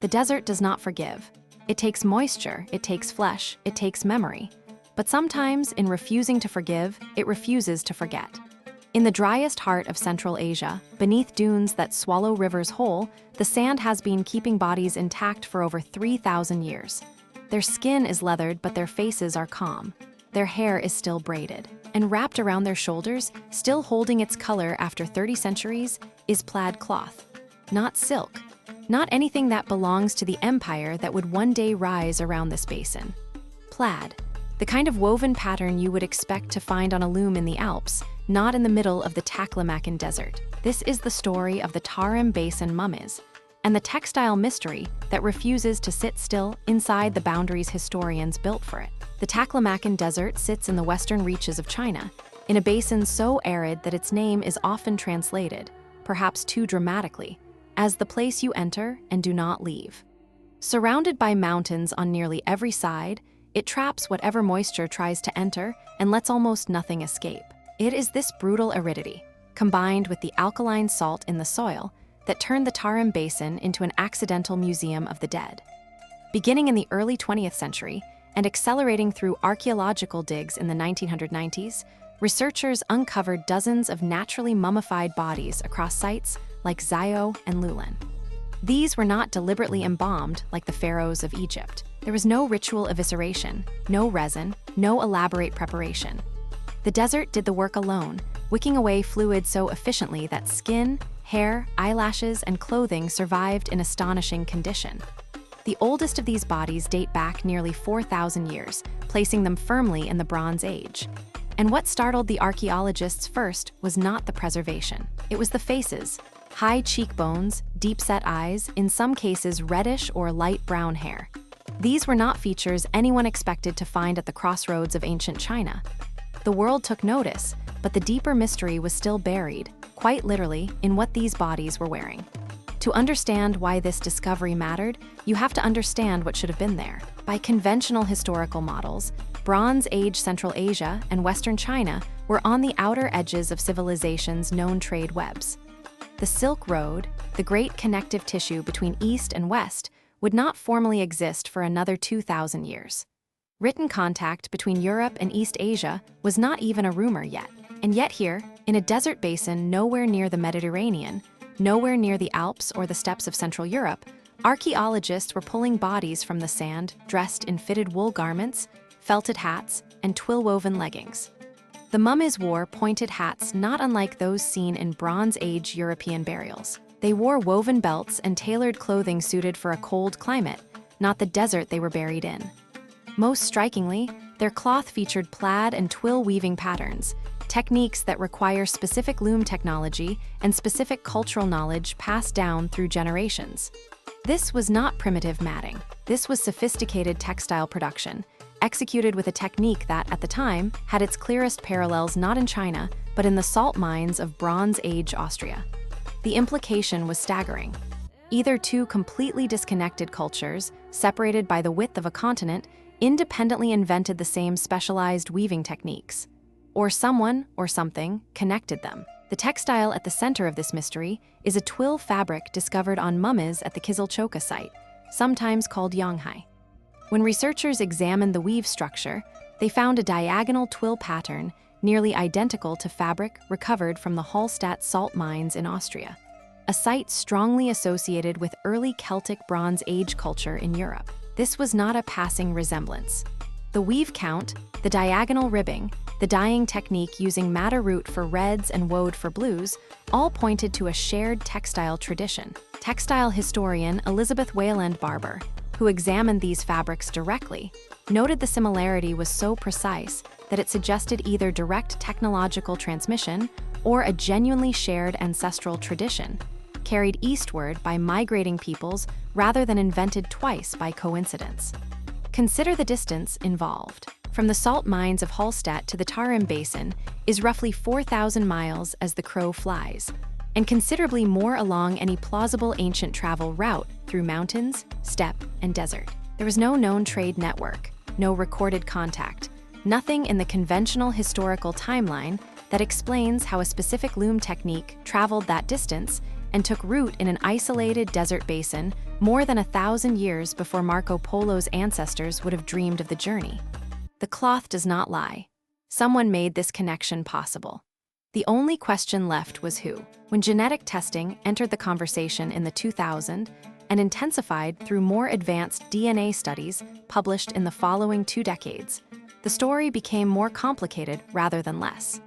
The desert does not forgive. It takes moisture, it takes flesh, it takes memory. But sometimes, in refusing to forgive, it refuses to forget. In the driest heart of Central Asia, beneath dunes that swallow rivers whole, the sand has been keeping bodies intact for over 3,000 years. Their skin is leathered, but their faces are calm. Their hair is still braided. And wrapped around their shoulders, still holding its color after 30 centuries, is plaid cloth. Not silk. Not anything that belongs to the empire that would one day rise around this basin. Plaid. The kind of woven pattern you would expect to find on a loom in the Alps, not in the middle of the Taklamakan desert. This is the story of the Tarim Basin mummies, and the textile mystery that refuses to sit still inside the boundaries historians built for it. The Taklamakan desert sits in the western reaches of China, in a basin so arid that its name is often translated, perhaps too dramatically, as the place you enter and do not leave. Surrounded by mountains on nearly every side, it traps whatever moisture tries to enter and lets almost nothing escape. It is this brutal aridity, combined with the alkaline salt in the soil, that turned the Tarim Basin into an accidental museum of the dead. Beginning in the early 20th century and accelerating through archaeological digs in the 1990s, researchers uncovered dozens of naturally mummified bodies across sites like Xiaohe and Loulan. These were not deliberately embalmed like the pharaohs of Egypt. There was no ritual evisceration, no resin, no elaborate preparation. The desert did the work alone, wicking away fluid so efficiently that skin, hair, eyelashes, and clothing survived in astonishing condition. The oldest of these bodies date back nearly 4,000 years, placing them firmly in the Bronze Age. And what startled the archaeologists first was not the preservation. It was the faces. High cheekbones, deep-set eyes, in some cases reddish or light brown hair. These were not features anyone expected to find at the crossroads of ancient China. The world took notice, but the deeper mystery was still buried, quite literally, in what these bodies were wearing. To understand why this discovery mattered, you have to understand what should have been there. By conventional historical models, Bronze Age Central Asia and Western China were on the outer edges of civilization's known trade webs. The Silk Road, the great connective tissue between East and West, would not formally exist for another 2,000 years. Written contact between Europe and East Asia was not even a rumor yet. And yet here, in a desert basin nowhere near the Mediterranean, nowhere near the Alps or the steppes of Central Europe, archaeologists were pulling bodies from the sand dressed in fitted wool garments, felted hats, and twill-woven leggings. The mummies wore pointed hats not unlike those seen in Bronze Age European burials. They wore woven belts and tailored clothing suited for a cold climate, not the desert they were buried in. Most strikingly, their cloth featured plaid and twill weaving patterns, techniques that require specific loom technology and specific cultural knowledge passed down through generations. This was not primitive matting. This was sophisticated textile production, executed with a technique that, at the time, had its clearest parallels not in China, but in the salt mines of Bronze Age Austria. The implication was staggering. Either two completely disconnected cultures, separated by the width of a continent, independently invented the same specialized weaving techniques. Or someone, or something, connected them. The textile at the center of this mystery is a twill fabric discovered on mummies at the Kizilchoka site, sometimes called Yonghai. When researchers examined the weave structure, they found a diagonal twill pattern nearly identical to fabric recovered from the Hallstatt salt mines in Austria, a site strongly associated with early Celtic Bronze Age culture in Europe. This was not a passing resemblance. The weave count, the diagonal ribbing, the dyeing technique using madder root for reds and woad for blues, all pointed to a shared textile tradition. Textile historian Elizabeth Wayland Barber, who examined these fabrics directly, noted the similarity was so precise that it suggested either direct technological transmission or a genuinely shared ancestral tradition, carried eastward by migrating peoples rather than invented twice by coincidence. Consider the distance involved. From the salt mines of Hallstatt to the Tarim Basin is roughly 4,000 miles as the crow flies, and considerably more along any plausible ancient travel route through mountains, steppe, and desert. There was no known trade network, no recorded contact, nothing in the conventional historical timeline that explains how a specific loom technique traveled that distance and took root in an isolated desert basin more than 1,000 years before Marco Polo's ancestors would have dreamed of the journey. The cloth does not lie. Someone made this connection possible. The only question left was who. When genetic testing entered the conversation in the 2000s and intensified through more advanced DNA studies published in the following 2 decades, the story became more complicated rather than less.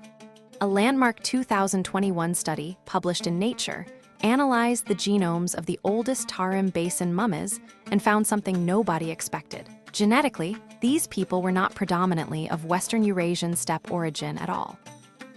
A landmark 2021 study published in Nature analyzed the genomes of the oldest Tarim Basin mummies and found something nobody expected. Genetically, these people were not predominantly of Western Eurasian steppe origin at all.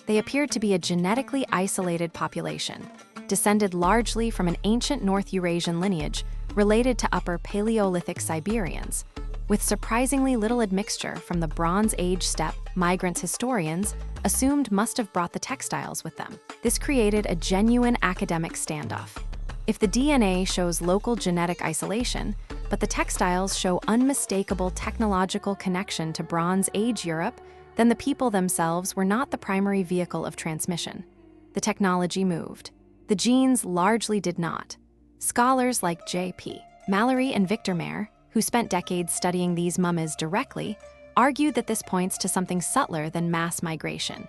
They appeared to be a genetically isolated population, descended largely from an ancient North Eurasian lineage related to Upper Paleolithic Siberians, with surprisingly little admixture from the Bronze Age steppe migrants historians assumed must have brought the textiles with them. This created a genuine academic standoff. If the DNA shows local genetic isolation, but the textiles show unmistakable technological connection to Bronze Age Europe, then the people themselves were not the primary vehicle of transmission. The technology moved. The genes largely did not. Scholars like J.P. Mallory and Victor Mayer, who spent decades studying these mummies directly, argued that this points to something subtler than mass migration.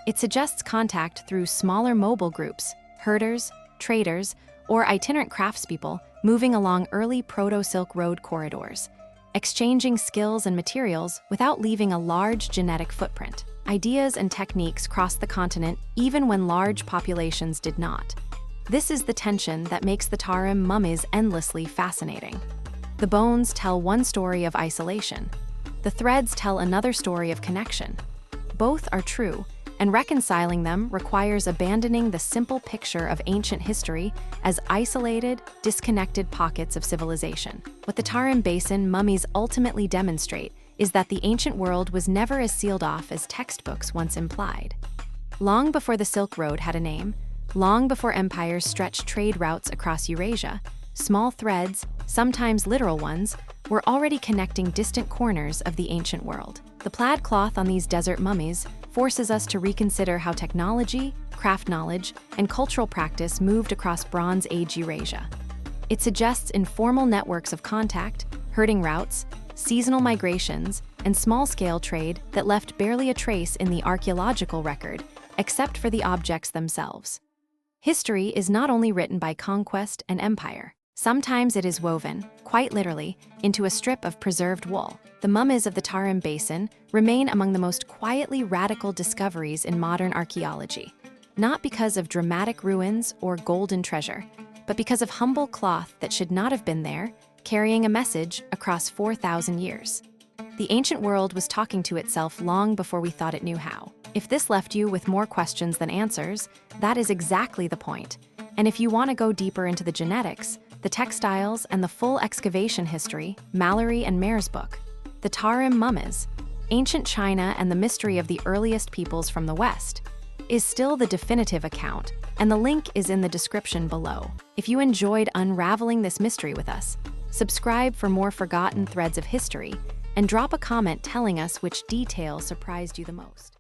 It suggests contact through smaller mobile groups, herders, traders, or itinerant craftspeople moving along early Proto-Silk Road corridors, exchanging skills and materials without leaving a large genetic footprint. Ideas and techniques crossed the continent even when large populations did not. This is the tension that makes the Tarim mummies endlessly fascinating. The bones tell one story of isolation. The threads tell another story of connection. Both are true, and reconciling them requires abandoning the simple picture of ancient history as isolated, disconnected pockets of civilization. What the Tarim Basin mummies ultimately demonstrate is that the ancient world was never as sealed off as textbooks once implied. Long before the Silk Road had a name, long before empires stretched trade routes across Eurasia, small threads, sometimes literal ones, were already connecting distant corners of the ancient world. The plaid cloth on these desert mummies forces us to reconsider how technology, craft knowledge, and cultural practice moved across Bronze Age Eurasia. It suggests informal networks of contact, herding routes, seasonal migrations, and small-scale trade that left barely a trace in the archaeological record, except for the objects themselves. History is not only written by conquest and empire. Sometimes it is woven, quite literally, into a strip of preserved wool. The mummies of the Tarim Basin remain among the most quietly radical discoveries in modern archaeology, not because of dramatic ruins or golden treasure, but because of humble cloth that should not have been there, carrying a message across 4,000 years. The ancient world was talking to itself long before we thought it knew how. If this left you with more questions than answers, that is exactly the point. And if you want to go deeper into the genetics, the textiles, and the full excavation history, Mallory and Mayer's book, The Tarim Mummies, Ancient China and the Mystery of the Earliest Peoples from the West, is still the definitive account, and the link is in the description below. If you enjoyed unraveling this mystery with us, subscribe for more forgotten threads of history, and drop a comment telling us which detail surprised you the most.